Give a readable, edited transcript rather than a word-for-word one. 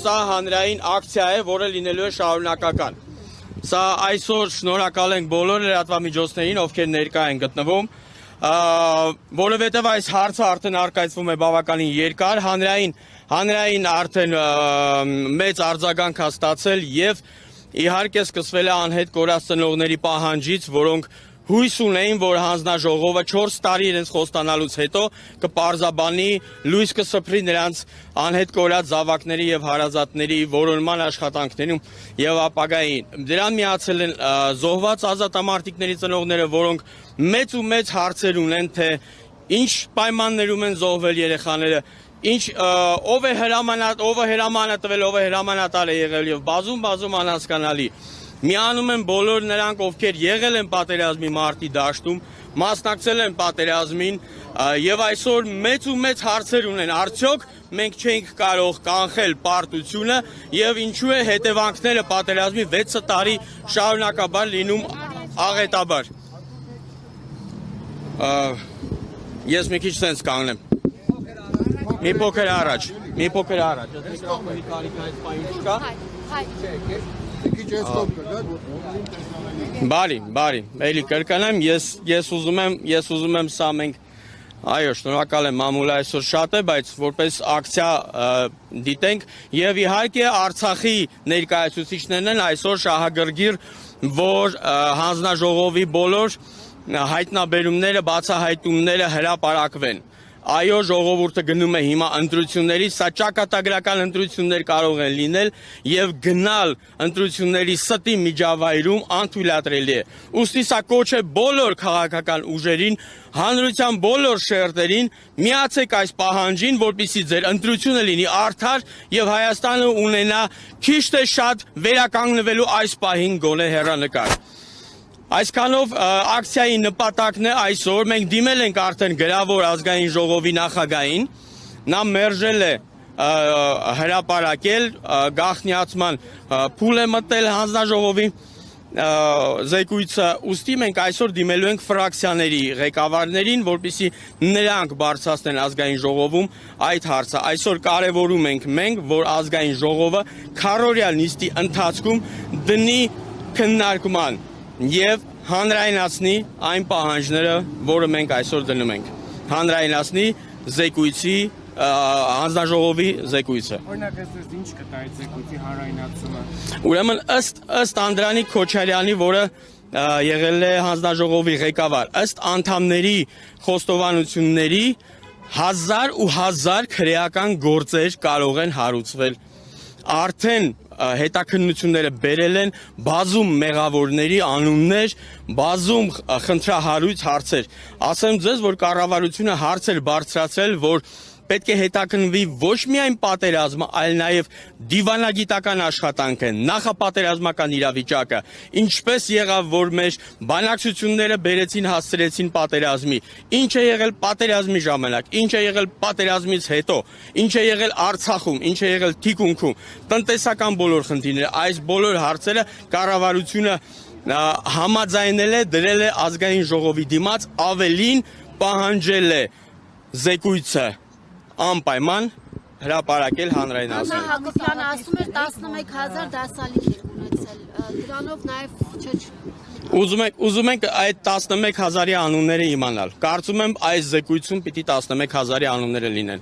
սա հանրային ակցիա է, որը լինելու է շարունակական։ Սա այսօր շնորհակալ ենք բոլոր լրատվամիջոցներին, ովքեր ներկա են գտնվում, որովհետև այս հարցը արդեն արկայծվում է բավականին երկար, հանրային արդեն մեծ արձագանք է ստացել եւ իհարկե սկսվել է անհետ կորած ծնողների պահանջից, որոնք հույս ունեին, որ հանձնաժողովը 4 տարի իրենց խոստանալուց հետո կպարզաբանի, լույս կսփռի նրանց անհետ կորած զավակների եւ հարազատների որոնման աշխատանքներում եւ ապագային։ Դրան միացել են զոհված ազատամարտիկների ծնողները, որոնք մեծ ու մեծ հարցեր ունեն, թե ինչ պայմաններում են զոհվել երեխաները, ով է հրամանատվել, ով է հրամանատար է եղել եւ բազում անհասկանալի։ Միանում են բոլոր նրանք, ովքեր եղել են պատերազմի մարտի դաշտում, մասնակցել են պատերազմին եւ այսօր մեծ ու մեծ հարցեր ունեն։ Արդյոք մենք չենք կարող կանխել պարտությունը եւ ինչու է հետևանքները պատերազմի 6 տարի շարունակաբար լինում աղետաբար։ Ես մի քիչ sense կանգնեմ։ Մի փոքր առաջ։ Բարի, էլի կրկնեմ, ես ուզում եմ սա մենք, այո, շնորհակալ եմ մամուլը այսօր շատ է, բայց որպես ակցիա դիտենք եւ իհարկե Արցախի ներկայացուցիչներն են այսօր շահագրգիռ, որ հանձնաժողովի բոլոր հայտնաբերումները, բացահայտումները հրապարակվեն։ Այո, ժողովուրդը գնում է հիմա ընտրությունների, սա ճակատագրական ընտրություններ կարող են լինել եւ գնալ ընտրությունների ստի միջավայրում անթույլատրելի է։ Ուստի սա կոչ է բոլոր քաղաքական ուժերին, հանրության բոլոր շերտերին, միացեք այս պահանջին, որպեսզի ձեր ընտրությունը լինի արդար եւ Հայաստանը ունենա քիչ թե շատ վերականգնվելու այս պահին գոնե հեռանկար։ Այսքանով ակցիայի նպատակն է այսօր, մենք դիմել ենք արդեն գրավոր ազգային ժողովի նախագահին, նա մերժել է հրապարակել, գաղտնիացման փուլ է մտել հանձնաժողովի զեկույցը, ուստի մենք այսօր դիմելու ենք ֆրակցիաների ղեկավարներին, որպեսզի նրանք բարձրացնեն ազգային ժողովում այդ հարցը։ Այսօր կարևորում ենք մենք, որ ազգային ժողովը քառօրյա նիստի ընթացքում դնի քննարկման եւ հանրայնացնի այն պահանջները, որը մենք այսօր դնում ենք։ Հանրայնացնի զեկույցի հանձնաժողովի զեկույցը։ Օրինակ այսպես ինչ կտա այդ զեկույցի հանրայնացումը։ Ուրեմն ըստ Անդրանիկ Քոչարյանի, որը եղել է հանձնաժողովի ղեկավար, ըստ անդամների խոստովանությունների 1000 քրեական գործեր կարող են հարուցվել։ Արդեն հետաքննությունները բերել են բազում մեղավորների անուններ, բազում խնդրահարույց հարցեր։ Ասեմ ձեզ, որ կառավարությունը հարցեր բարձրացրել, որ պետք է հետաքննվի ոչ միայն պատերազմը, այլ նաև դիվանագիտական աշխատանքը, նախապատերազմական իրավիճակը, ինչպես եղավ, որ մեր բանակցությունները հասցրեցին պատերազմի, ինչ է եղել պատերազմի ժամանակ, ինչ է եղել պատերազմից հետո, ինչ է եղել Արցախում, ինչ է եղել թիկունքում, տնտեսական բոլոր խնդիրները, այս բոլոր հարցերը կառավարությունը համաձայնել է, դրել է ազգային ժողովի դիմաց, ավելին պահանջել է զեկույցը անպայման հրապարակել հանրայնացնել։ Աննա Հակոբյանը ասում էր 11000 դասալիք էր ունեցել, դրանով նաև Ուզում ենք այդ 11000-ի անունները իմանալ։ Կարծում եմ այս զեկույցում պիտի 11000-ի անունները լինեն։